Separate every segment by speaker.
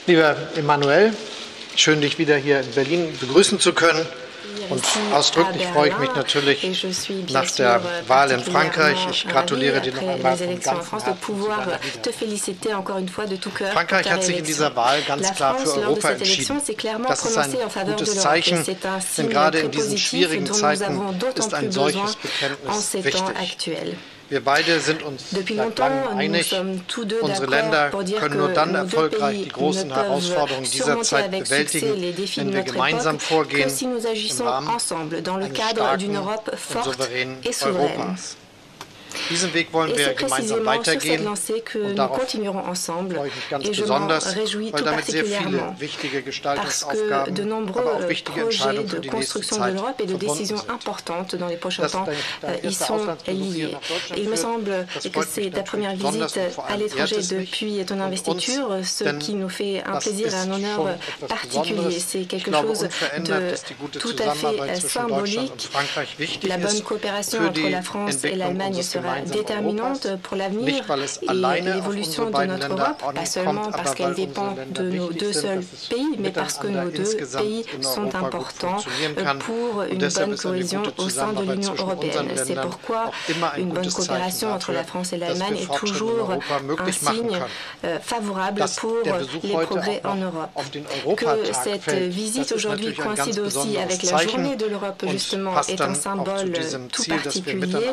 Speaker 1: Lieber Emmanuel, schön, dich wieder hier in Berlin begrüßen zu können. Und ausdrücklich freue ich mich natürlich nach der Wahl in Frankreich. Ich gratuliere dir noch einmal von ganzem Herzen. Frankreich hat sich in dieser Wahl ganz klar für Europa entschieden. Das ist ein gutes Zeichen, denn gerade in diesen schwierigen Zeiten ist ein solches Bekenntnis wichtig. Wir beide sind uns seit langem einig. Unsere Länder können nur dann erfolgreich die großen Herausforderungen dieser Zeit bewältigen, wenn wir gemeinsam vorgehen im Rahmen eines starken und souveränen Europas. Diesen Weg wollen wir gemeinsam weitergehen und darauf freue ich mich ganz besonders, weil damit sehr viele wichtige Gestaltungsaufgaben, aber auch wichtige Entscheidungen für die nächste Zeit verbunden sind. Das ist dein erster Auslandsbesuch hier nach Deutschland führt. Das freut mich natürlich besonders und vor allem ehrt es mich und uns, denn das ist schon etwas Besonderes. Ich glaube, unverändert ist die gute Zusammenarbeit zwischen Deutschland und Frankreich wichtig ist für die Entwicklung unseres
Speaker 2: déterminante pour l'avenir et l'évolution de notre Europe, pas seulement parce qu'elle dépend de nos deux seuls pays, mais parce que nos deux pays sont importants pour une bonne cohésion au sein de l'Union européenne. C'est pourquoi une bonne coopération entre la France et l'Allemagne est toujours un signe favorable pour les progrès en Europe. Que cette visite aujourd'hui coïncide aussi avec la journée de l'Europe, justement, est un symbole tout particulier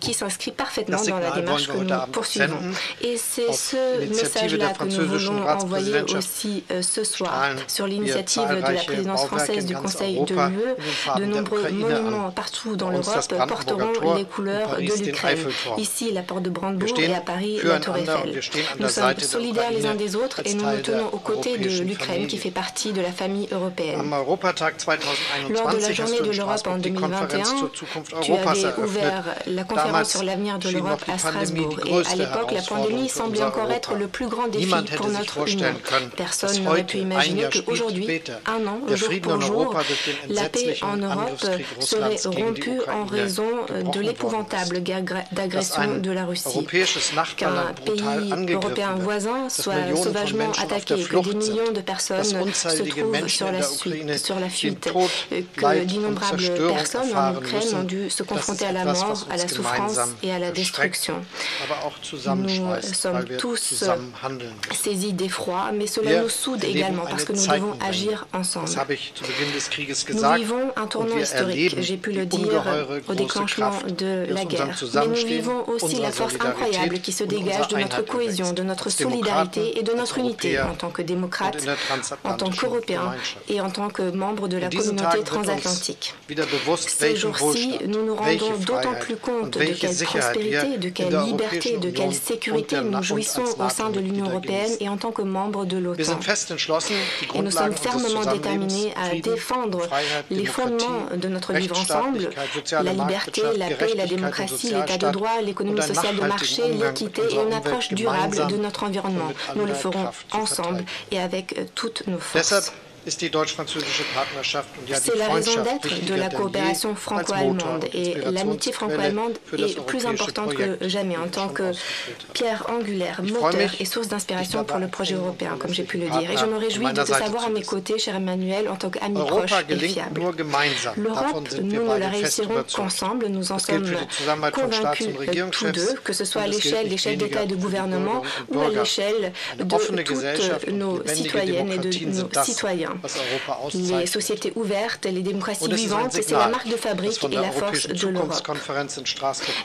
Speaker 2: qui s'inscrit parfaitement dans la démarche que nous poursuivons. Et c'est ce message-là que nous voulons envoyer aussi ce soir. Sur l'initiative de la présidence française du Conseil de l'UE, de nombreux monuments partout dans l'Europe porteront les couleurs de l'Ukraine. Ici, la porte de Brandebourg et à Paris, la tour Eiffel. Nous sommes solidaires les uns des autres et nous nous tenons aux côtés de l'Ukraine qui fait partie de la famille européenne. Lors de la journée de l'Europe en 2021, tu avais ouvert la conférence sur l'avenir de l'Europe à Strasbourg. Et à l'époque, la pandémie semblait encore être le plus grand défi pour notre Union. Personne n'aurait pu imaginer qu'aujourd'hui, un an, jour pour jour, la paix en Europe serait rompue en raison de l'épouvantable guerre d'agression de la Russie. Qu'un pays européen voisin soit sauvagement attaqué, que des millions de personnes se trouvent sur la fuite, que d'innombrables personnes en Ukraine ont dû se confronter à la mort, à la souffrance et à la destruction. Nous sommes tous saisis d'effroi, mais cela nous soude également parce que nous devons agir ensemble. Nous vivons un tournant historique, j'ai pu le dire au déclenchement de la guerre, mais nous vivons aussi la force incroyable qui se dégage de notre cohésion, de notre solidarité et de notre unité en tant que démocrates, en tant qu'Européens et en tant que membres de la communauté transatlantique. Ces jours-ci, nous nous rendons d'autant plus compte de quelle prospérité, de quelle liberté, de quelle sécurité nous jouissons au sein de l'Union européenne et en tant que membres de l'OTAN. Et nous sommes fermement déterminés à défendre les fondements de notre vivre ensemble, la liberté, la paix, la démocratie, l'état de droit, l'économie sociale de marché, l'équité et une approche durable de notre environnement. Nous le ferons ensemble et avec toutes nos forces. C'est la raison d'être de la coopération franco-allemande et l'amitié franco-allemande est plus importante que jamais en tant que pierre angulaire, moteur et source d'inspiration pour le projet européen, comme j'ai pu le dire. Et je me réjouis de te savoir à mes côtés, cher Emmanuel, en tant qu'ami proche et fiable. L'Europe, nous ne la réussirons qu'ensemble, nous en sommes convaincus tous deux, que ce soit à l'échelle des chefs d'État et de gouvernement ou à l'échelle de toutes nos citoyennes et de nos citoyens. Les sociétés ouvertes, les démocraties vivantes, c'est la marque de fabrique et la force de l'Europe.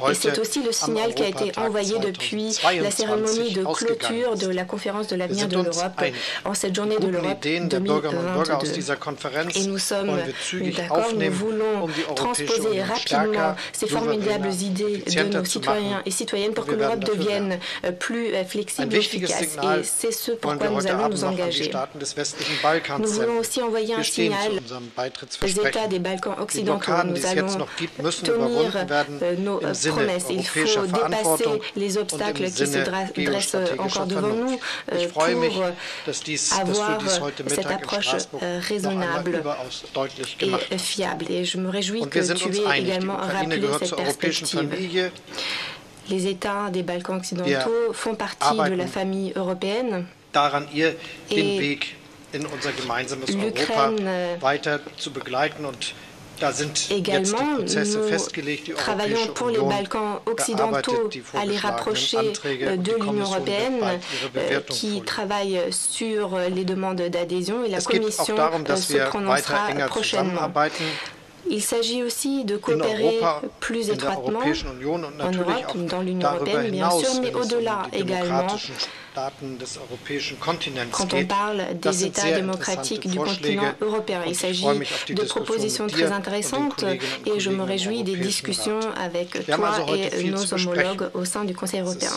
Speaker 2: Et c'est aussi le signal qui a été envoyé depuis la cérémonie de clôture de la conférence de l'avenir de l'Europe en cette journée de l'Europe 2022. Et nous sommes d'accord, nous voulons transposer rapidement ces formidables idées de nos citoyens et citoyennes pour que l'Europe devienne plus flexible et efficace. Et c'est ce pourquoi nous allons nous engager. Nous voulons aussi envoyer un signal aux États des Balkans occidentaux. Nous allons tenir nos promesses. Il faut dépasser les obstacles qui se dressent encore devant nous pour avoir cette approche raisonnable et fiable. Et je me réjouis que tu aies également rappelé cette perspective. Les États des Balkans occidentaux font partie de la famille européenne.
Speaker 1: daran, ihr den Weg in unser gemeinsames Europa weiter zu begleiten. Und da sind jetzt die Prozesse festgelegt. Die Europäische Union bearbeitet die vorgeschlagenen Anträge und die Kommission wird bald ihre Bewertung vorlegen. Es geht auch darum, dass wir weiter enger zusammenarbeiten.
Speaker 2: Il s'agit aussi de coopérer plus étroitement en Europe, dans l'Union européenne, bien sûr, mais au-delà également. Quand on parle des États démocratiques du continent européen, il s'agit de propositions très intéressantes et je me réjouis des discussions avec toi et nos homologues au sein du Conseil européen.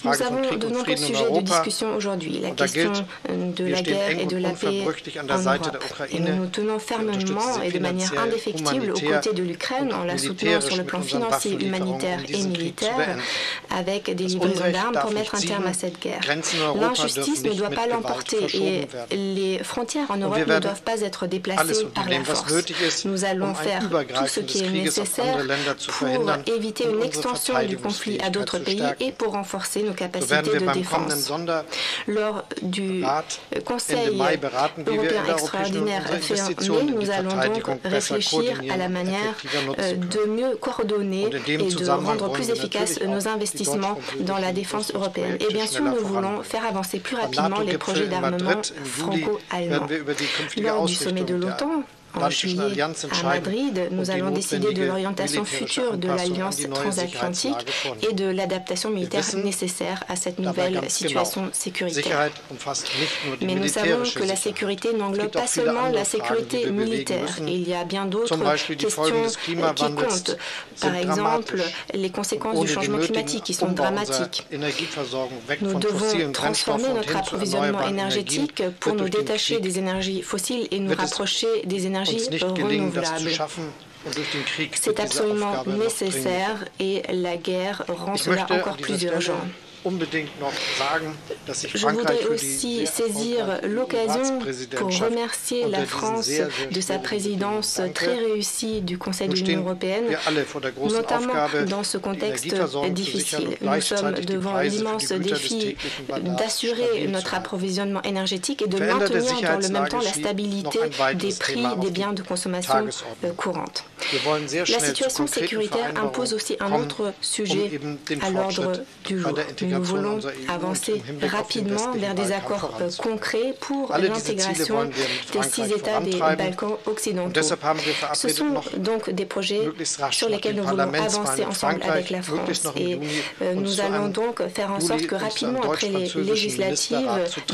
Speaker 2: Nous avons de nombreux sujets de discussion aujourd'hui. La question de la guerre et de la paix en Europe. Et nous nous tenons fermement et de manière indéfectible aux côtés de l'Ukraine en la soutenant sur le plan financier, humanitaire et militaire avec des livraisons d'armes pour mettre un terme à cette guerre. L'injustice ne doit pas l'emporter et les frontières en Europe ne doivent pas être déplacées par la force. Nous allons faire tout ce qui est nécessaire pour éviter une extension du conflit à d'autres pays et pour renforcer nos capacités de défense. Lors du Conseil européen extraordinaire fait en mai, nous allons donc réfléchir à la manière de mieux coordonner et de rendre plus efficaces nos investissements dans la défense européenne. Et bien sûr, nous voulons faire avancer plus rapidement les projets d'armement franco-allemands. Lors du sommet de l'OTAN, en juillet, à Madrid, nous allons décider de l'orientation future de l'Alliance transatlantique et de l'adaptation militaire nécessaire à cette nouvelle situation sécuritaire. Mais nous savons que la sécurité n'englobe pas seulement la sécurité militaire. Il y a bien d'autres questions qui comptent. Par exemple, les conséquences du changement climatique qui sont dramatiques. Nous devons transformer notre approvisionnement énergétique pour nous détacher des énergies fossiles et nous rapprocher des énergies renouvelables. C'est absolument nécessaire et la guerre rend cela encore plus urgent. Je voudrais aussi saisir l'occasion pour remercier la France de sa présidence très réussie du Conseil de l'Union européenne, notamment dans ce contexte difficile. Nous sommes devant l'immense défi d'assurer notre approvisionnement énergétique et de maintenir dans le même temps la stabilité des prix des biens de consommation courante. La situation sécuritaire impose aussi un autre sujet à l'ordre du jour. Nous voulons avancer rapidement vers des accords concrets pour l'intégration des 6 États des Balkans occidentaux. Ce sont donc des projets sur lesquels nous voulons avancer ensemble avec la France. Et nous allons donc faire en sorte que rapidement, après les législatives,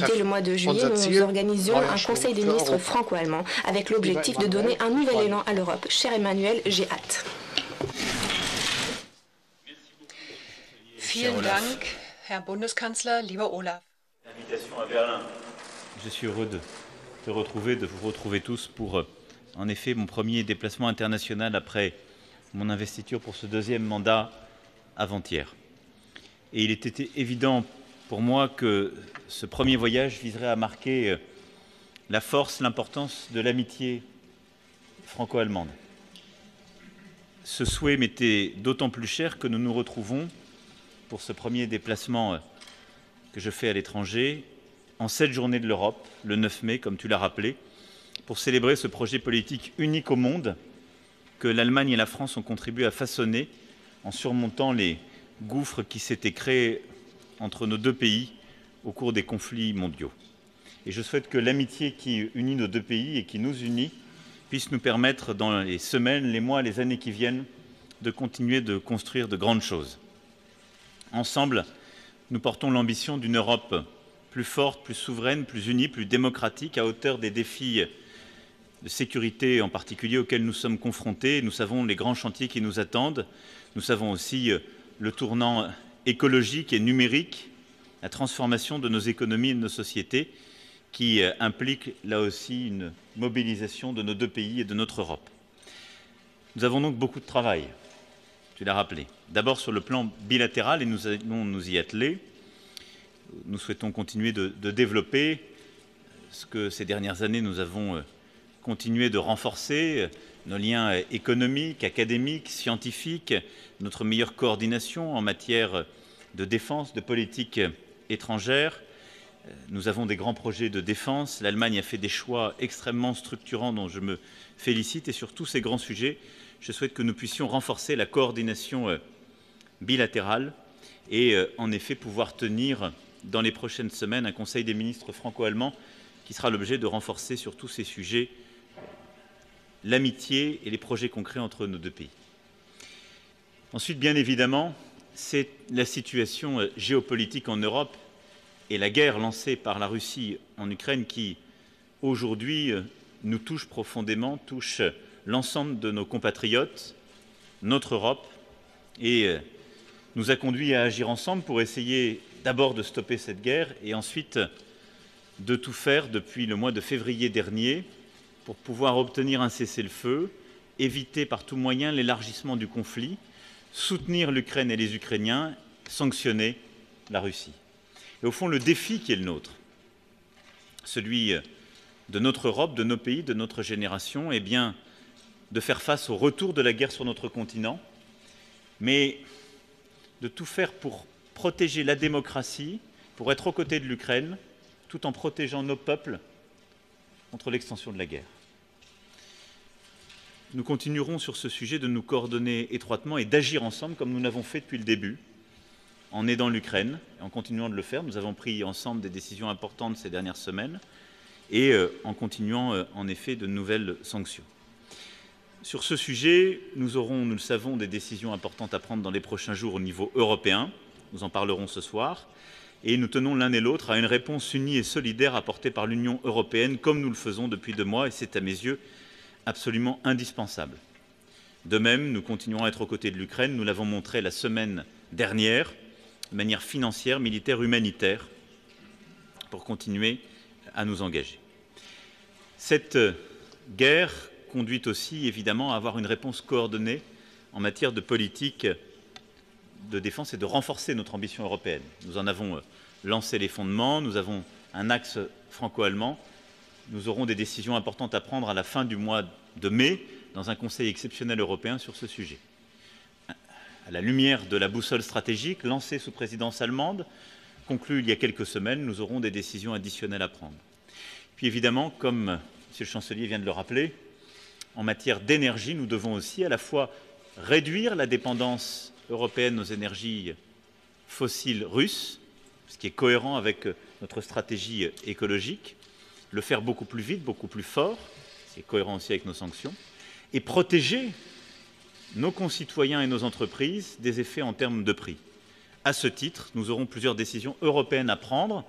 Speaker 2: dès le mois de juillet, nous organisions un Conseil des ministres franco-allemand avec l'objectif de donner un nouvel élan à l'Europe. Cher Emmanuel, j'ai hâte.
Speaker 3: Vielen Dank, Herr Bundeskanzler, lieber Olaf.
Speaker 4: Invitation à Berlin. Je suis heureux de te retrouver, de vous retrouver tous pour, en effet, mon premier déplacement international après mon investiture pour ce deuxième mandat avant-hier. Et il était évident pour moi que ce premier voyage viserait à marquer la force, l'importance de l'amitié franco-allemande. Ce souhait m'était d'autant plus cher que nous nous retrouvons pour ce premier déplacement que je fais à l'étranger, en cette journée de l'Europe, le 9 mai, comme tu l'as rappelé, pour célébrer ce projet politique unique au monde que l'Allemagne et la France ont contribué à façonner en surmontant les gouffres qui s'étaient créés entre nos deux pays au cours des conflits mondiaux. Et je souhaite que l'amitié qui unit nos deux pays et qui nous unit puisse nous permettre, dans les semaines, les mois, les années qui viennent, de continuer de construire de grandes choses. Ensemble, nous portons l'ambition d'une Europe plus forte, plus souveraine, plus unie, plus démocratique, à hauteur des défis de sécurité en particulier auxquels nous sommes confrontés. Nous savons les grands chantiers qui nous attendent. Nous savons aussi le tournant écologique et numérique, la transformation de nos économies et de nos sociétés qui implique là aussi une mobilisation de nos deux pays et de notre Europe. Nous avons donc beaucoup de travail. Tu l'as rappelé. D'abord sur le plan bilatéral, et nous allons nous y atteler. Nous souhaitons continuer de développer ce que ces dernières années nous avons continué de renforcer, nos liens économiques, académiques, scientifiques, notre meilleure coordination en matière de défense, de politique étrangère, Nous avons des grands projets de défense. L'Allemagne a fait des choix extrêmement structurants dont je me félicite. Et sur tous ces grands sujets, je souhaite que nous puissions renforcer la coordination bilatérale et en effet pouvoir tenir dans les prochaines semaines un Conseil des ministres franco-allemand qui sera l'objet de renforcer sur tous ces sujets l'amitié et les projets concrets entre nos deux pays. Ensuite, bien évidemment, c'est la situation géopolitique en Europe et la guerre lancée par la Russie en Ukraine qui, aujourd'hui, nous touche profondément, touche l'ensemble de nos compatriotes, notre Europe, et nous a conduits à agir ensemble pour essayer d'abord de stopper cette guerre et ensuite de tout faire depuis le mois de février dernier pour pouvoir obtenir un cessez-le-feu, éviter par tout moyen l'élargissement du conflit, soutenir l'Ukraine et les Ukrainiens, sanctionner la Russie. Et au fond, le défi qui est le nôtre, celui de notre Europe, de nos pays, de notre génération, est bien de faire face au retour de la guerre sur notre continent, mais de tout faire pour protéger la démocratie, pour être aux côtés de l'Ukraine, tout en protégeant nos peuples contre l'extension de la guerre. Nous continuerons sur ce sujet de nous coordonner étroitement et d'agir ensemble comme nous l'avons fait depuis le début, en aidant l'Ukraine, et en continuant de le faire. Nous avons pris ensemble des décisions importantes ces dernières semaines et en continuant en effet de nouvelles sanctions. Sur ce sujet, nous aurons, nous le savons, des décisions importantes à prendre dans les prochains jours au niveau européen. Nous en parlerons ce soir. Et nous tenons l'un et l'autre à une réponse unie et solidaire apportée par l'Union européenne, comme nous le faisons depuis 2 mois, et c'est à mes yeux absolument indispensable. De même, nous continuerons à être aux côtés de l'Ukraine. Nous l'avons montré la semaine dernière, de manière financière, militaire, humanitaire, pour continuer à nous engager. Cette guerre conduit aussi, évidemment, à avoir une réponse coordonnée en matière de politique de défense et de renforcer notre ambition européenne. Nous en avons lancé les fondements, nous avons un axe franco-allemand, nous aurons des décisions importantes à prendre à la fin du mois de mai dans un Conseil exceptionnel européen sur ce sujet. À la lumière de la boussole stratégique lancée sous présidence allemande, conclue il y a quelques semaines, nous aurons des décisions additionnelles à prendre. Puis évidemment, comme M. le chancelier vient de le rappeler, en matière d'énergie, nous devons aussi à la fois réduire la dépendance européenne aux énergies fossiles russes, ce qui est cohérent avec notre stratégie écologique, le faire beaucoup plus vite, beaucoup plus fort, ce qui est cohérent aussi avec nos sanctions, et protéger nos concitoyens et nos entreprises des effets en termes de prix. À ce titre, nous aurons plusieurs décisions européennes à prendre.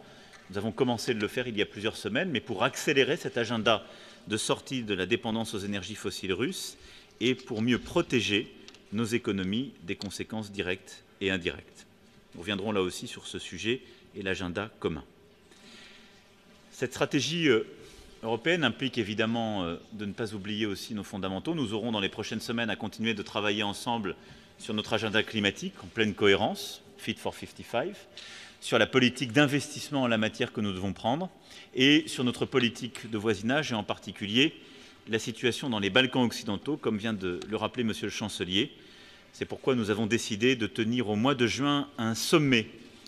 Speaker 4: Nous avons commencé de le faire il y a plusieurs semaines, mais pour accélérer cet agenda de sortie de la dépendance aux énergies fossiles russes et pour mieux protéger nos économies des conséquences directes et indirectes. Nous reviendrons là aussi sur ce sujet et l'agenda commun. Cette stratégie européenne implique évidemment de ne pas oublier aussi nos fondamentaux. Nous aurons dans les prochaines semaines à continuer de travailler ensemble sur notre agenda climatique en pleine cohérence, Fit for 55, sur la politique d'investissement en la matière que nous devons prendre et sur notre politique de voisinage et en particulier la situation dans les Balkans occidentaux, comme vient de le rappeler Monsieur le chancelier. C'est pourquoi nous avons décidé de tenir au mois de juin un sommet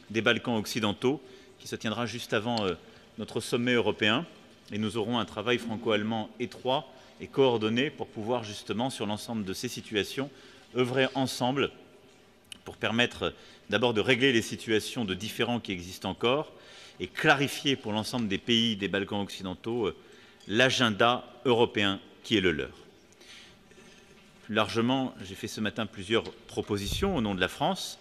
Speaker 4: des Balkans occidentaux qui se tiendra juste avant notre sommet européen. Et nous aurons un travail franco-allemand étroit et coordonné pour pouvoir justement, sur l'ensemble de ces situations, œuvrer ensemble pour permettre d'abord de régler les situations de différends qui existent encore et clarifier pour l'ensemble des pays des Balkans occidentaux l'agenda européen qui est le leur. Plus largement, j'ai fait ce matin plusieurs propositions au nom de la France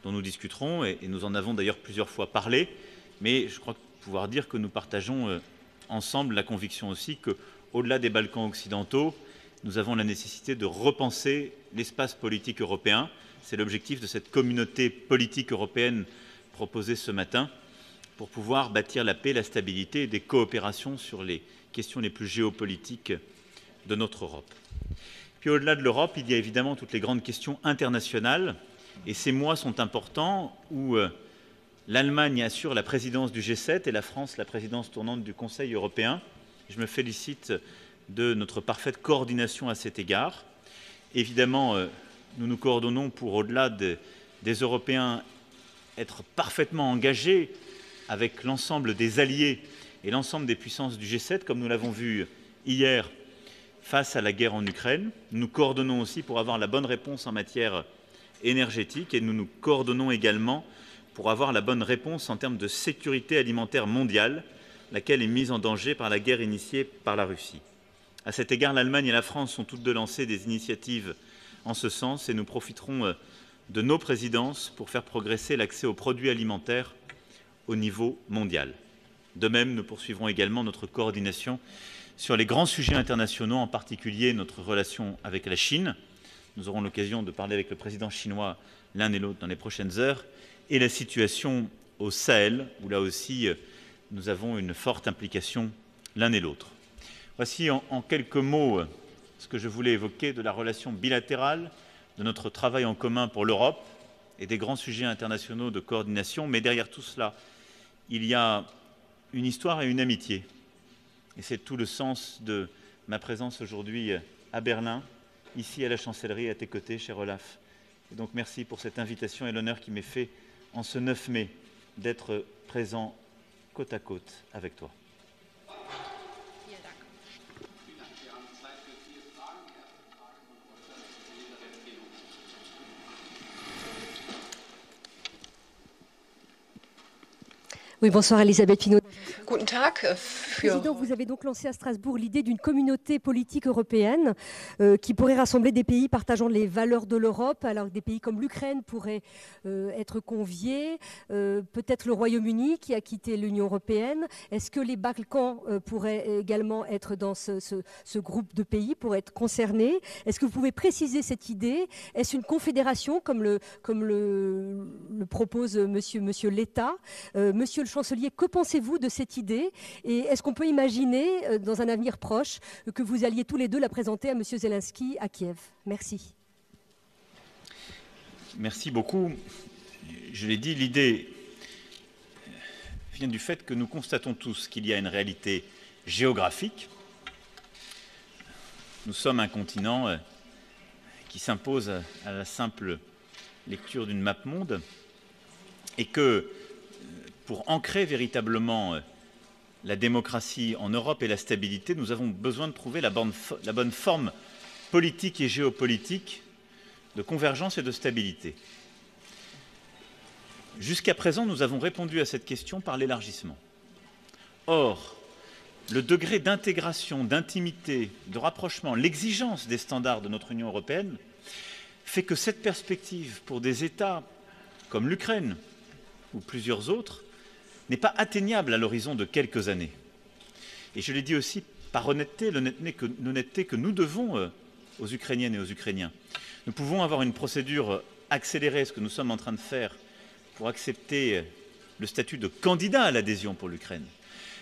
Speaker 4: dont nous discuterons et nous en avons d'ailleurs plusieurs fois parlé, mais je crois pouvoir dire que nous partageons ensemble la conviction aussi qu'au-delà des Balkans occidentaux, nous avons la nécessité de repenser l'espace politique européen. C'est l'objectif de cette communauté politique européenne proposée ce matin pour pouvoir bâtir la paix, la stabilité et des coopérations sur les questions les plus géopolitiques de notre Europe. Puis au-delà de l'Europe, il y a évidemment toutes les grandes questions internationales et ces mois sont importants où l'Allemagne assure la présidence du G7 et la France la présidence tournante du Conseil européen. Je me félicite de notre parfaite coordination à cet égard. Évidemment, nous nous coordonnons pour, au-delà des Européens, être parfaitement engagés avec l'ensemble des alliés et l'ensemble des puissances du G7, comme nous l'avons vu hier face à la guerre en Ukraine. Nous nous coordonnons aussi pour avoir la bonne réponse en matière énergétique et nous nous coordonnons également pour avoir la bonne réponse en termes de sécurité alimentaire mondiale, laquelle est mise en danger par la guerre initiée par la Russie. À cet égard, l'Allemagne et la France sont toutes deux lancées des initiatives en ce sens et nous profiterons de nos présidences pour faire progresser l'accès aux produits alimentaires au niveau mondial. De même, nous poursuivrons également notre coordination sur les grands sujets internationaux, en particulier notre relation avec la Chine. Nous aurons l'occasion de parler avec le président chinois l'un et l'autre dans les prochaines heures, et la situation au Sahel, où là aussi nous avons une forte implication l'un et l'autre. Voici en quelques mots ce que je voulais évoquer de la relation bilatérale, de notre travail en commun pour l'Europe et des grands sujets internationaux de coordination. Mais derrière tout cela, il y a une histoire et une amitié. Et c'est tout le sens de ma présence aujourd'hui à Berlin, ici à la Chancellerie, à tes côtés, cher Olaf. Et donc merci pour cette invitation et l'honneur qui m'est fait en ce 9 mai d'être présent côte à côte avec toi.
Speaker 5: Oui, bonsoir Elisabeth Pinault.
Speaker 3: Guten Tag.
Speaker 5: Président, vous avez donc lancé à Strasbourg l'idée d'une communauté politique européenne qui pourrait rassembler des pays partageant les valeurs de l'Europe, alors que des pays comme l'Ukraine pourraient être conviés, peut-être le Royaume-Uni qui a quitté l'Union européenne. Est-ce que les Balkans pourraient également être dans ce groupe de pays, pourraient être concernés? Est-ce que vous pouvez préciser cette idée? Est-ce une confédération comme le propose Monsieur Letta? Monsieur le chancelier, que pensez-vous de cette idée? Et est-ce qu'on peut imaginer, dans un avenir proche, que vous alliez tous les deux la présenter à M. Zelensky à Kiev? Merci.
Speaker 4: Merci beaucoup. Je l'ai dit, l'idée vient du fait que nous constatons tous qu'il y a une réalité géographique. Nous sommes un continent qui s'impose à la simple lecture d'une map monde et que pour ancrer véritablement la démocratie en Europe et la stabilité, nous avons besoin de trouver la bonne forme politique et géopolitique de convergence et de stabilité. Jusqu'à présent, nous avons répondu à cette question par l'élargissement. Or, le degré d'intégration, d'intimité, de rapprochement, l'exigence des standards de notre Union européenne fait que cette perspective pour des États comme l'Ukraine ou plusieurs autres n'est pas atteignable à l'horizon de quelques années. Et je l'ai dit aussi par honnêteté, l'honnêteté que nous devons aux Ukrainiennes et aux Ukrainiens. Nous pouvons avoir une procédure accélérée, ce que nous sommes en train de faire, pour accepter le statut de candidat à l'adhésion pour l'Ukraine.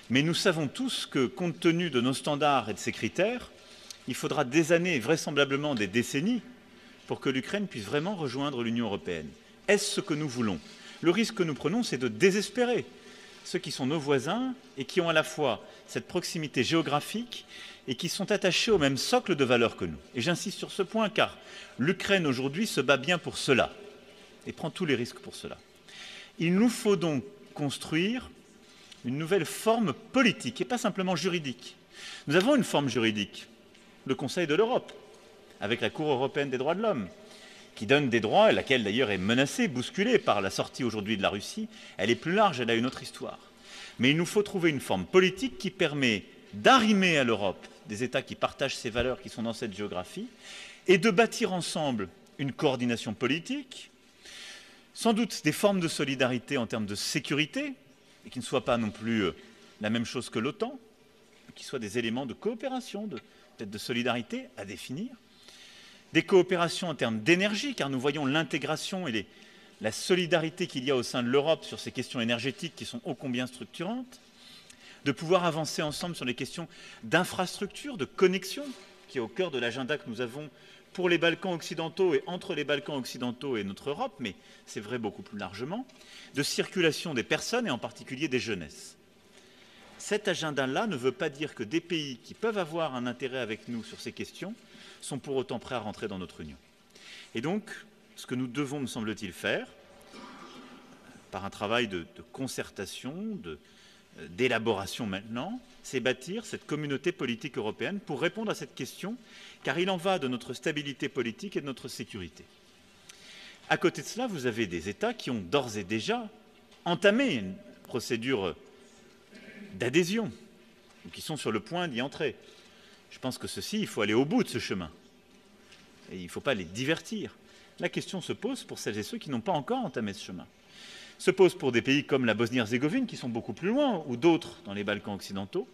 Speaker 4: Mais nous savons tous que, compte tenu de nos standards et de ces critères, il faudra des années, vraisemblablement des décennies, pour que l'Ukraine puisse vraiment rejoindre l'Union européenne. Est-ce ce que nous voulons? Le risque que nous prenons, c'est de désespérer ceux qui sont nos voisins et qui ont à la fois cette proximité géographique et qui sont attachés au même socle de valeurs que nous. Et j'insiste sur ce point car l'Ukraine aujourd'hui se bat bien pour cela et prend tous les risques pour cela. Il nous faut donc construire une nouvelle forme politique et pas simplement juridique. Nous avons une forme juridique, le Conseil de l'Europe, avec la Cour européenne des droits de l'homme, qui donne des droits, et laquelle d'ailleurs est menacée, bousculée par la sortie aujourd'hui de la Russie. Elle est plus large, elle a une autre histoire. Mais il nous faut trouver une forme politique qui permet d'arrimer à l'Europe des États qui partagent ces valeurs, qui sont dans cette géographie, et de bâtir ensemble une coordination politique, sans doute des formes de solidarité en termes de sécurité, et qui ne soient pas non plus la même chose que l'OTAN, mais qui soient des éléments de coopération, peut-être de solidarité à définir, des coopérations en termes d'énergie, car nous voyons l'intégration et la solidarité qu'il y a au sein de l'Europe sur ces questions énergétiques qui sont ô combien structurantes, de pouvoir avancer ensemble sur les questions d'infrastructure, de connexion, qui est au cœur de l'agenda que nous avons pour les Balkans occidentaux et entre les Balkans occidentaux et notre Europe, mais c'est vrai beaucoup plus largement, de circulation des personnes et en particulier des jeunesses. Cet agenda-là ne veut pas dire que des pays qui peuvent avoir un intérêt avec nous sur ces questions sont pour autant prêts à rentrer dans notre Union. Et donc, ce que nous devons, me semble-t-il, faire, par un travail de concertation, d'élaboration maintenant, c'est bâtir cette communauté politique européenne pour répondre à cette question, car il en va de notre stabilité politique et de notre sécurité. À côté de cela, vous avez des États qui ont d'ores et déjà entamé une procédure d'adhésion, ou qui sont sur le point d'y entrer. Je pense que ceci, il faut aller au bout de ce chemin. Et il ne faut pas les divertir. La question se pose pour celles et ceux qui n'ont pas encore entamé ce chemin. Se pose pour des pays comme la Bosnie-Herzégovine, qui sont beaucoup plus loin, ou d'autres dans les Balkans occidentaux.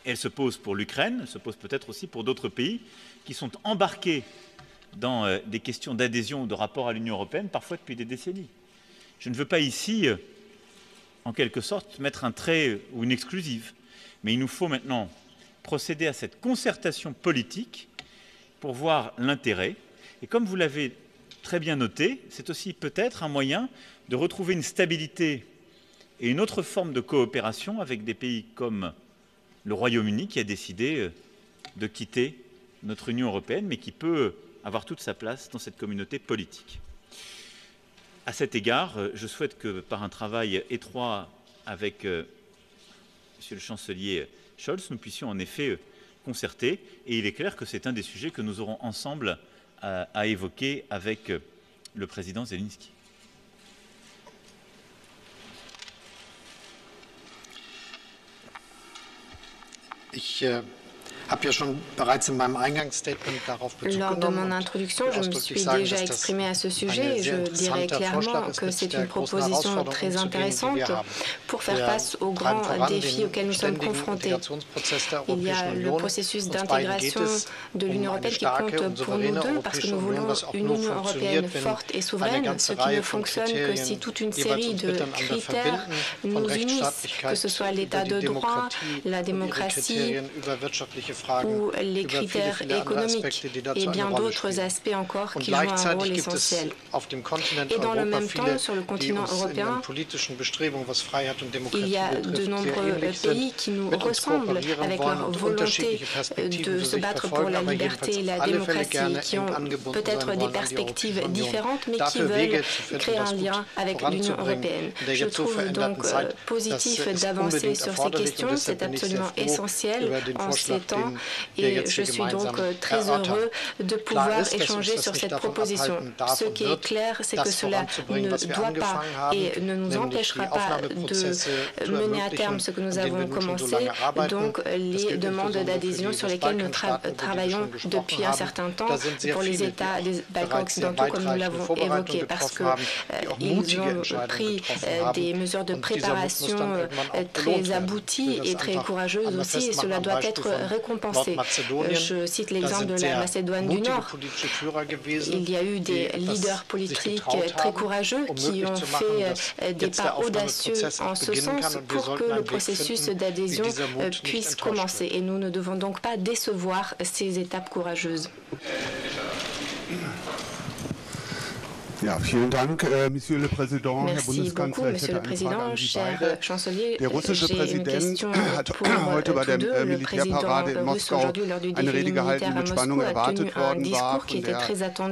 Speaker 4: Elle se pose pour l'Ukraine, elle se pose peut-être aussi pour d'autres pays qui sont embarqués dans des questions d'adhésion ou de rapport à l'Union européenne, parfois depuis des décennies. Je ne veux pas ici, en quelque sorte, mettre un trait ou une exclusive, mais il nous faut maintenant procéder à cette concertation politique pour voir l'intérêt. Et comme vous l'avez très bien noté, c'est aussi peut-être un moyen de retrouver une stabilité et une autre forme de coopération avec des pays comme le Royaume-Uni qui a décidé de quitter notre Union européenne, mais qui peut avoir toute sa place dans cette communauté politique. À cet égard, je souhaite que par un travail étroit avec Monsieur le chancelier Scholz, nous puissions en effet concerter, et il est clair que c'est un des sujets que nous aurons ensemble à évoquer avec le président Zelensky.
Speaker 2: Lors de mon introduction, je me suis déjà exprimé à ce sujet et je dirais clairement que c'est une proposition très intéressante pour faire face aux grands défis auxquels nous sommes confrontés. Il y a le processus d'intégration de l'Union européenne qui compte pour nous deux parce que nous voulons une Union européenne forte et souveraine, ce qui ne fonctionne que si toute une série de critères nous unissent, que ce soit l'état de droit, la démocratie, ou les critères économiques et bien d'autres aspects encore qui jouent un rôle essentiel. Et dans le même temps, sur le continent européen, il y a de nombreux pays qui nous ressemblent avec leur volonté de se battre pour la liberté et la démocratie, qui ont peut-être des perspectives différentes, mais qui veulent créer un lien avec l'Union européenne. Je trouve donc positif d'avancer sur ces questions, c'est absolument essentiel en ces temps. Et je suis donc très heureux de pouvoir échanger sur cette proposition. Ce qui est clair, c'est que cela ne doit pas et ne nous empêchera pas de mener à terme ce que nous avons commencé, donc les demandes d'adhésion sur lesquelles nous travaillons depuis un certain temps pour les États des Balkans occidentaux, comme nous l'avons évoqué, parce qu'ils ont pris des mesures de préparation très abouties et très courageuses aussi, et cela doit être récompensé. Je cite l'exemple de la Macédoine du Nord. Il y a eu des leaders politiques très courageux qui ont fait des pas audacieux en ce sens pour que le processus d'adhésion puisse commencer. Et nous ne devons donc pas décevoir ces étapes courageuses.
Speaker 6: Vielen Dank, Monsieur le Président, Herr
Speaker 2: Bundeskanzler. Merci beaucoup, Monsieur le Président, cher chancelier.
Speaker 6: Der russische Präsident hat heute bei der Militärparade in Moskau eine Rede gehalten, die mit Spannung erwartet worden war, von der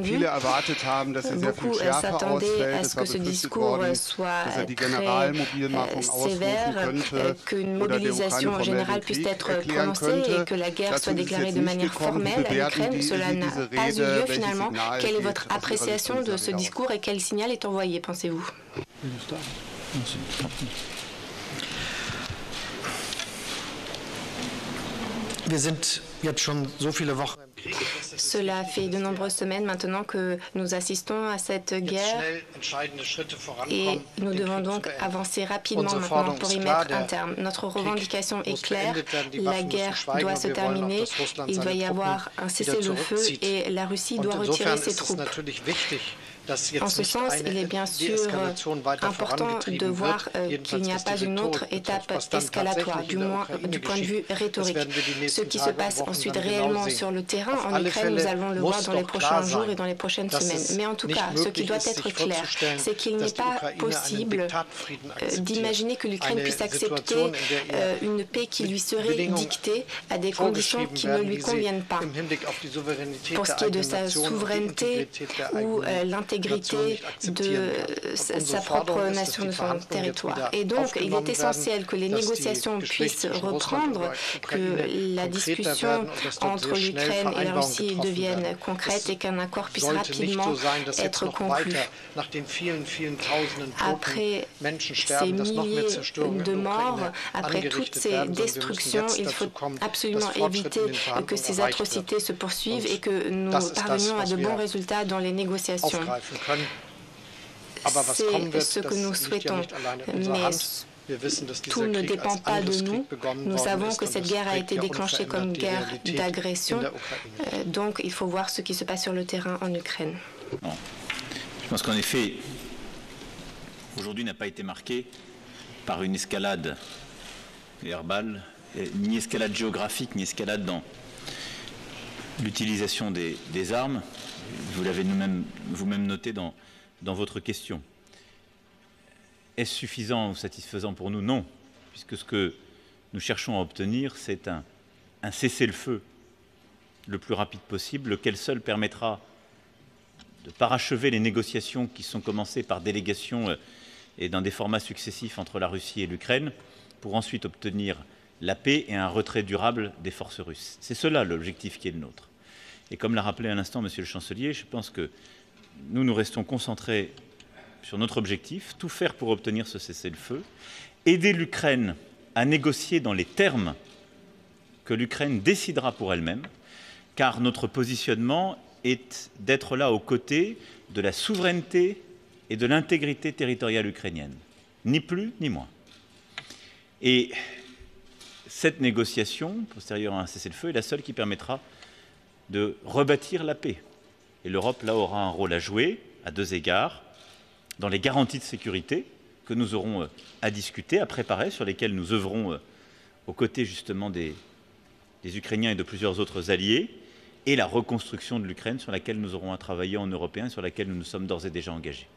Speaker 6: viele erwartet haben, dass er sehr viel schärfer ausfällt. Es war befürchtet worden, dass die Generalmobilmachung ausrufen könnte oder der Ukraine formell den Krieg erklären könnte. Dazu ist es jetzt nicht gekommen. Wie bewerten Sie diese Rede? Welches Signal
Speaker 2: Quelle est votre appréciation de ce discours et quel signal est envoyé, pensez-vous? Cela fait de nombreuses semaines maintenant que nous assistons à cette guerre et nous devons donc avancer rapidement maintenant pour y mettre un terme. Notre revendication est claire, la guerre doit se terminer, il doit y avoir un cessez-le-feu et la Russie doit retirer ses troupes. En ce sens, il est bien sûr important de voir qu'il n'y a pas une autre étape escalatoire, du moins du point de vue rhétorique. Ce qui se passe ensuite réellement sur le terrain terrain en Ukraine, nous allons le voir dans les prochains jours et dans les prochaines semaines. Mais en tout cas, ce qui doit être clair, c'est qu'il n'est pas possible d'imaginer que l'Ukraine puisse accepter une paix qui lui serait dictée à des conditions qui ne lui conviennent pas. Pour ce qui est de sa souveraineté ou l'intégrité de sa propre nation, de son territoire. Et donc, il est essentiel que les négociations puissent reprendre, que la discussion entre l'Ukraine et la Russie devienne concrète et qu'un accord puisse rapidement être conclu. Après ces milliers de morts, après toutes ces destructions, il faut absolument éviter que ces atrocités se poursuivent et que nous parvenions à de bons résultats dans les négociations. C'est ce que nous souhaitons, mais tout ne dépend pas de nous. Nous savons que cette guerre a été déclenchée comme guerre d'agression, donc il faut voir ce qui se passe sur le terrain en Ukraine.
Speaker 4: Non. Je pense qu'en effet, aujourd'hui n'a pas été marqué par une escalade verbale, ni escalade géographique, ni escalade dans l'utilisation des armes. Vous l'avez vous-même noté dans votre question. Est-ce suffisant ou satisfaisant pour nous? Non, puisque ce que nous cherchons à obtenir, c'est un cessez-le-feu le plus rapide possible, lequel seul permettra de parachever les négociations qui sont commencées par délégation et dans des formats successifs entre la Russie et l'Ukraine, pour ensuite obtenir la paix et un retrait durable des forces russes. C'est cela l'objectif qui est le nôtre. Et comme l'a rappelé à l'instant Monsieur le Chancelier, je pense que nous restons concentrés sur notre objectif, tout faire pour obtenir ce cessez-le-feu, aider l'Ukraine à négocier dans les termes que l'Ukraine décidera pour elle-même, car notre positionnement est d'être là aux côtés de la souveraineté et de l'intégrité territoriale ukrainienne, ni plus ni moins. Et cette négociation, postérieure à un cessez-le-feu, est la seule qui permettra de rebâtir la paix. Et l'Europe, là, aura un rôle à jouer, à deux égards, dans les garanties de sécurité que nous aurons à discuter, à préparer, sur lesquelles nous œuvrons aux côtés justement des Ukrainiens et de plusieurs autres alliés, et la reconstruction de l'Ukraine sur laquelle nous aurons à travailler en Européens, sur laquelle nous nous sommes d'ores et déjà engagés.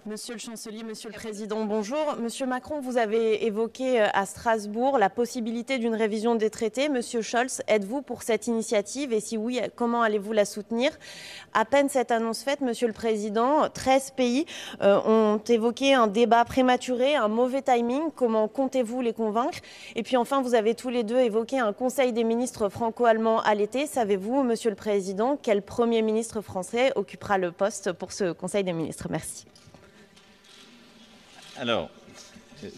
Speaker 7: Monsieur le Chancelier, Monsieur le Président, bonjour. Monsieur Macron, vous avez évoqué à Strasbourg la possibilité d'une révision des traités. Monsieur Scholz, êtes-vous pour cette initiative? Et si oui, comment allez-vous la soutenir? À peine cette annonce faite, Monsieur le Président, 13 pays ont évoqué un débat prématuré, un mauvais timing. Comment comptez-vous les convaincre? Et puis enfin, vous avez tous les deux évoqué un Conseil des ministres franco-allemand à l'été. Savez-vous, Monsieur le Président, quel Premier ministre français occupera le poste pour ce Conseil des ministres? Merci.
Speaker 4: Alors,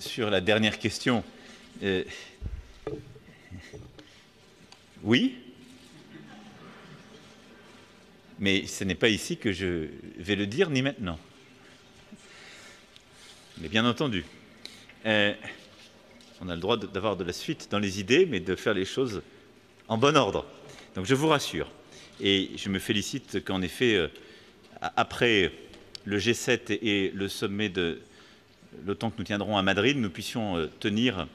Speaker 4: sur la dernière question, oui, mais ce n'est pas ici que je vais le dire, ni maintenant. Mais bien entendu, on a le droit d'avoir de la suite dans les idées, mais de faire les choses en bon ordre. Donc je vous rassure, et je me félicite qu'en effet, après le G7 et le sommet de l'OTAN que nous tiendrons à Madrid, nous puissions tenir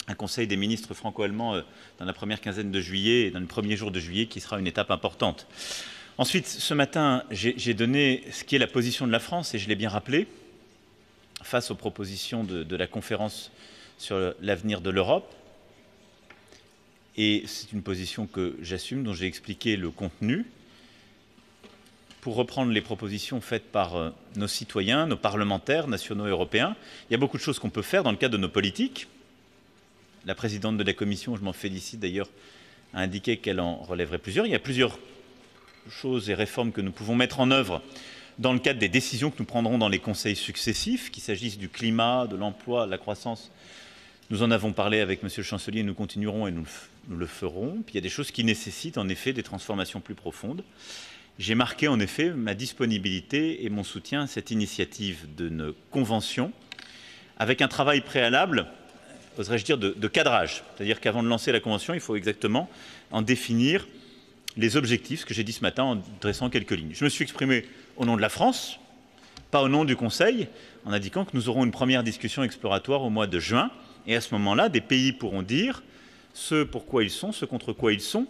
Speaker 4: un Conseil des ministres franco-allemands dans la première quinzaine de juillet, dans le premier jour de juillet, qui sera une étape importante. Ensuite, ce matin, j'ai donné ce qui est la position de la France, et je l'ai bien rappelé, face aux propositions de la conférence sur l'avenir de l'Europe. Et c'est une position que j'assume, dont j'ai expliqué le contenu. Pour reprendre les propositions faites par nos citoyens, nos parlementaires nationaux et européens, il y a beaucoup de choses qu'on peut faire dans le cadre de nos politiques. La présidente de la Commission, je m'en félicite d'ailleurs, a indiqué qu'elle en relèverait plusieurs. Il y a plusieurs choses et réformes que nous pouvons mettre en œuvre dans le cadre des décisions que nous prendrons dans les conseils successifs, qu'il s'agisse du climat, de l'emploi, de la croissance. Nous en avons parlé avec Monsieur le Chancelier, nous continuerons et nous le ferons. Puis il y a des choses qui nécessitent en effet des transformations plus profondes. J'ai marqué en effet ma disponibilité et mon soutien à cette initiative d'une convention avec un travail préalable, oserais-je dire, de cadrage. C'est-à-dire qu'avant de lancer la convention, il faut exactement en définir les objectifs, ce que j'ai dit ce matin en dressant quelques lignes. Je me suis exprimé au nom de la France, pas au nom du Conseil, en indiquant que nous aurons une première discussion exploratoire au mois de juin. Et à ce moment-là, des pays pourront dire ce pourquoi ils sont, ce contre quoi ils sont,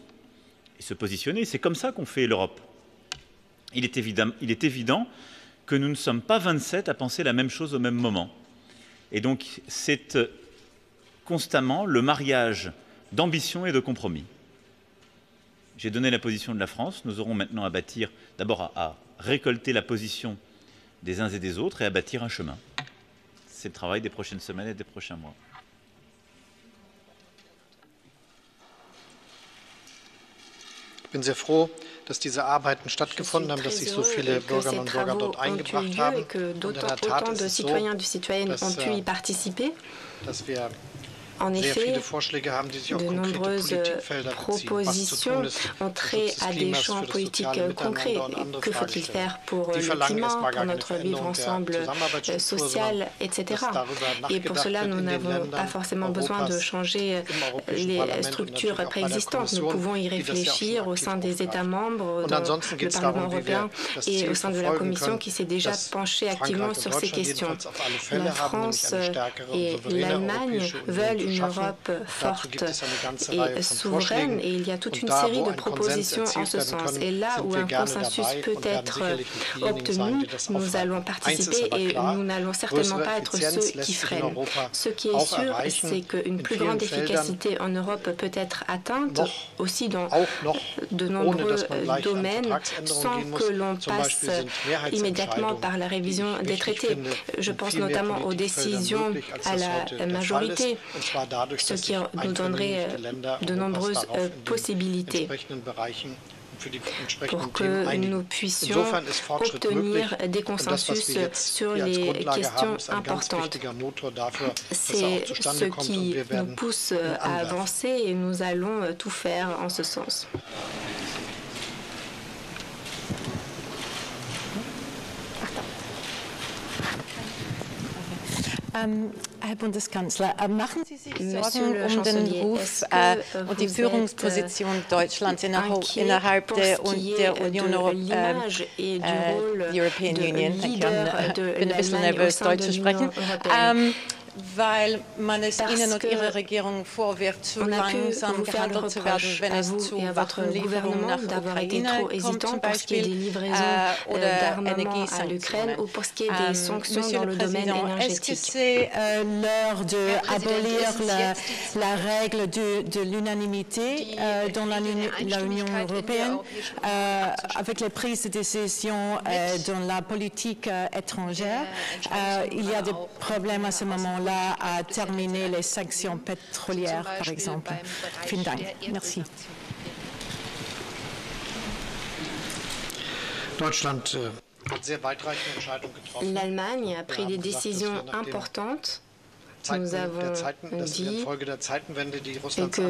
Speaker 4: et se positionner. C'est comme ça qu'on fait l'Europe. Il est évident que nous ne sommes pas 27 à penser la même chose au même moment. Et donc, c'est constamment le mariage d'ambition et de compromis. J'ai donné la position de la France. Nous aurons maintenant à bâtir, d'abord à récolter la position des uns et des autres et à bâtir un chemin. C'est le travail des prochaines semaines et des prochains mois.
Speaker 1: Ich bin sehr froh, dass diese Arbeiten stattgefunden haben, dass sich so viele Bürgerinnen und Bürger dort eingebracht haben. Und in der Tat ist es so, dass wir
Speaker 2: En effet, de nombreuses propositions ont trait à des champs politiques concrets. Que faut-il faire pour le climat, pour notre vivre ensemble social, etc. Et pour cela, nous n'avons pas forcément besoin de changer les structures préexistantes. Nous pouvons y réfléchir au sein des États membres, dans le Parlement européen et au sein de la Commission qui s'est déjà penchée activement sur ces questions. La France et l'Allemagne veulent une Europe forte et souveraine, et il y a toute une série de propositions en ce sens. Et là où un consensus peut être obtenu, nous allons participer et nous n'allons certainement pas être ceux qui freinent. Ce qui est sûr, c'est qu'une plus grande efficacité en Europe peut être atteinte aussi dans de nombreux domaines sans que l'on passe immédiatement par la révision des traités. Je pense notamment aux décisions à la majorité, ce qui nous donnerait de nombreuses possibilités pour que nous puissions obtenir des consensus sur les questions importantes. C'est ce qui nous pousse à avancer et nous allons tout faire en ce sens.
Speaker 8: Herr Bundeskanzler, machen Sie sich Sorgen den Ruf und die Führungsposition Deutschlands innerhalb der Union European Union? Ich bin ein bisschen nervös, Deutsch zu sprechen. Weil man es Ihnen und Ihrer Regierung vorwirft, zu langsam gehandelt zu werden, wenn es zu Waffenlieferungen nach Ukraine kommt, zum Beispiel, oder Energiesanktionen. Monsieur le Président, est-ce que c'est l'heure d'abolir la règle de l'unanimité dans l'Union européenne avec les prises de décision dans la politique étrangère? Il y a des problèmes à ce moment-là à terminer les sanctions pétrolières, par exemple. Vielen Dank. Merci.
Speaker 2: L'Allemagne a pris des décisions importantes. Nous avons dit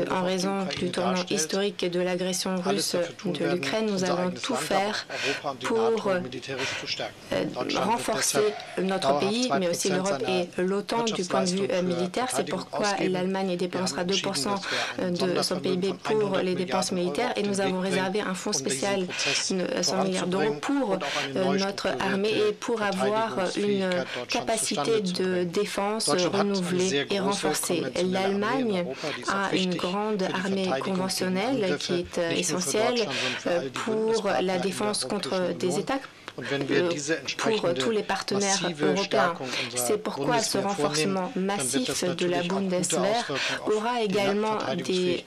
Speaker 2: qu'en raison du tournant historique de l'agression russe de l'Ukraine, nous allons tout faire pour renforcer notre pays, mais aussi l'Europe et l'OTAN du point de vue militaire. C'est pourquoi l'Allemagne dépensera 2% de son PIB pour les dépenses militaires et nous avons réservé un fonds spécial de 100 milliards d'euros pour notre armée et pour avoir une capacité de défense renouvelée et renforcée. L'Allemagne a une grande armée conventionnelle qui est essentielle pour la défense contre des États pour tous les partenaires européens. C'est pourquoi ce renforcement massif de la Bundeswehr aura également des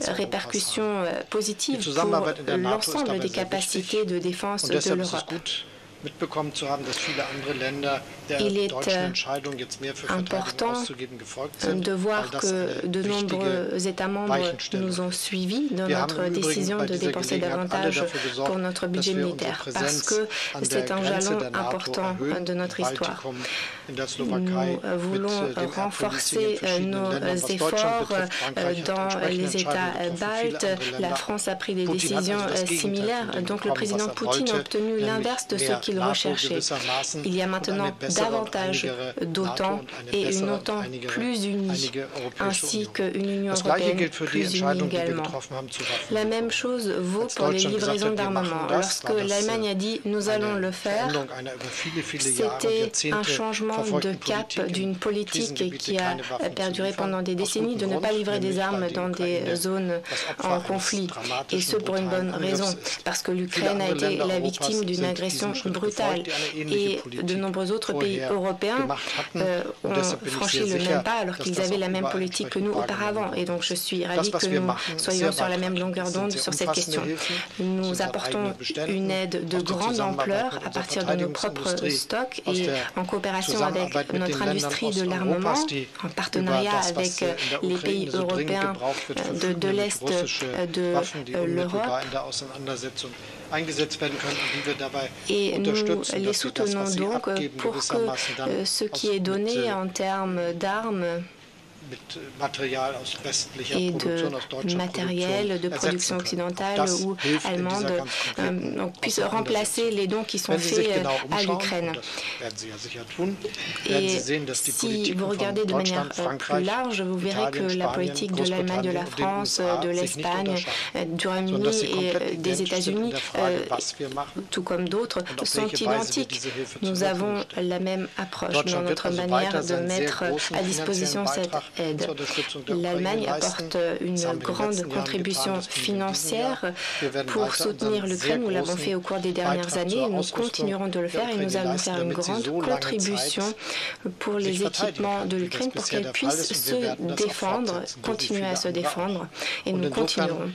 Speaker 2: répercussions positives pour l'ensemble des capacités de défense de l'Europe. Il est important de voir que de nombreux États membres nous ont suivis dans notre décision de dépenser davantage pour notre budget militaire, parce que c'est un jalon important de notre histoire. Nous voulons renforcer nos efforts dans les États baltes. La France a pris des décisions similaires. Donc le président Poutine a obtenu l'inverse de ce qu'il recherchait. Il y a maintenant davantage d'OTAN et une OTAN plus unie, ainsi qu'une Union européenne plus unie également. La même chose vaut pour les livraisons d'armement. Lorsque l'Allemagne a dit « nous allons le faire », c'était un changement de cap d'une politique qui a perduré pendant des décennies de ne pas livrer des armes dans des zones en conflit. Et ce pour une bonne raison, parce que l'Ukraine a été la victime d'une agression brutale. Et de nombreux autres pays européens ont franchi le même pas alors qu'ils avaient la même politique que nous auparavant. Et donc je suis ravie que nous soyons sur la même longueur d'onde sur cette question. Nous apportons une aide de grande ampleur à partir de nos propres stocks et en coopération avec notre industrie de l'armement, en partenariat avec les pays européens de l'Est de l'Europe. Et nous les soutenons donc pour que ce qui est donné en termes d'armes et de matériel de production occidentale ou allemande puisse remplacer les dons qui sont faits à l'Ukraine. Et si vous regardez de manière plus large, vous verrez que la politique de l'Allemagne, de la France, de l'Espagne, du Royaume-Uni et des États-Unis, tout comme d'autres, sont identiques. Nous avons la même approche dans notre manière de mettre à disposition cette aide. L'Allemagne apporte une grande contribution financière pour soutenir l'Ukraine. Nous l'avons fait au cours des dernières années. Nous continuerons de le faire et nous allons faire une grande contribution pour les équipements de l'Ukraine pour qu'elle puisse se défendre, continuer à se défendre. Et nous continuerons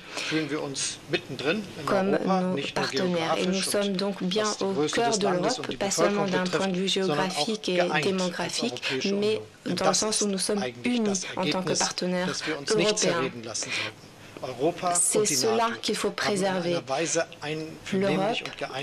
Speaker 2: comme nos partenaires. Et nous sommes donc bien au cœur de l'Europe, pas seulement d'un point de vue géographique et démographique, mais dans le sens où nous sommes unis en tant que partenaires européens. C'est cela qu'il faut préserver. L'Europe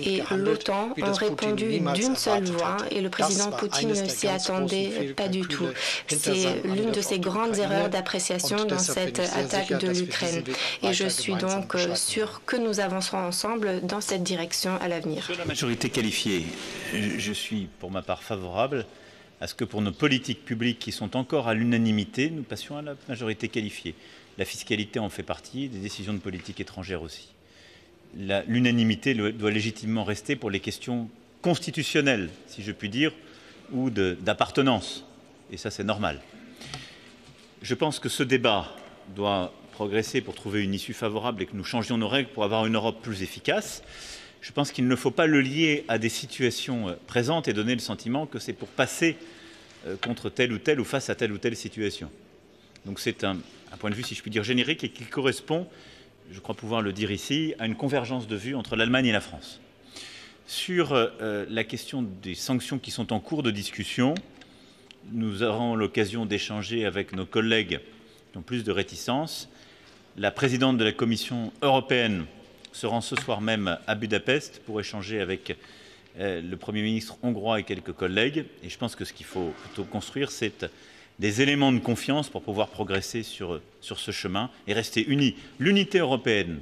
Speaker 2: et l'OTAN ont répondu d'une seule voix et le président Poutine ne s'y attendait pas du tout. C'est l'une de ses grandes erreurs d'appréciation dans cette attaque de l'Ukraine. Et je suis donc sûre que nous avancerons ensemble dans cette direction à l'avenir.
Speaker 4: Sur la majorité qualifiée, je suis pour ma part favorable à ce que pour nos politiques publiques qui sont encore à l'unanimité, nous passions à la majorité qualifiée. La fiscalité en fait partie, des décisions de politique étrangère aussi. L'unanimité doit légitimement rester pour les questions constitutionnelles, si je puis dire, ou d'appartenance. Et ça, c'est normal. Je pense que ce débat doit progresser pour trouver une issue favorable et que nous changions nos règles pour avoir une Europe plus efficace. Je pense qu'il ne faut pas le lier à des situations présentes et donner le sentiment que c'est pour passer contre telle ou face à telle ou telle situation. Donc c'est un point de vue, si je puis dire, générique et qui correspond, je crois pouvoir le dire ici, à une convergence de vues entre l'Allemagne et la France. Sur la question des sanctions qui sont en cours de discussion, nous aurons l'occasion d'échanger avec nos collègues qui ont plus de réticence. La présidente de la Commission européenne se rend ce soir même à Budapest pour échanger avec le Premier ministre hongrois et quelques collègues. Et je pense que ce qu'il faut plutôt construire, c'est des éléments de confiance pour pouvoir progresser sur ce chemin et rester unis. L'unité européenne,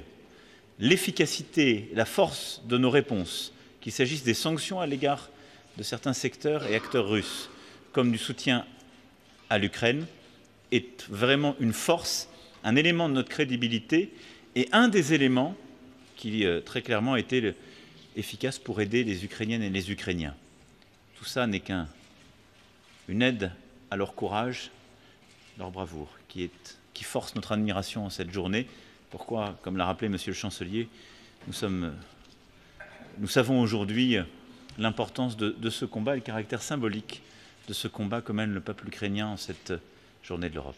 Speaker 4: l'efficacité, la force de nos réponses, qu'il s'agisse des sanctions à l'égard de certains secteurs et acteurs russes, comme du soutien à l'Ukraine, est vraiment une force, un élément de notre crédibilité et un des éléments qui très clairement était efficace pour aider les Ukrainiennes et les Ukrainiens. Tout ça n'est qu'une aide à leur courage, leur bravoure, qui force notre admiration en cette journée. Pourquoi, comme l'a rappelé Monsieur le Chancelier, nous savons aujourd'hui l'importance de ce combat et le caractère symbolique de ce combat que mène le peuple ukrainien en cette journée de l'Europe.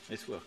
Speaker 4: Merci beaucoup.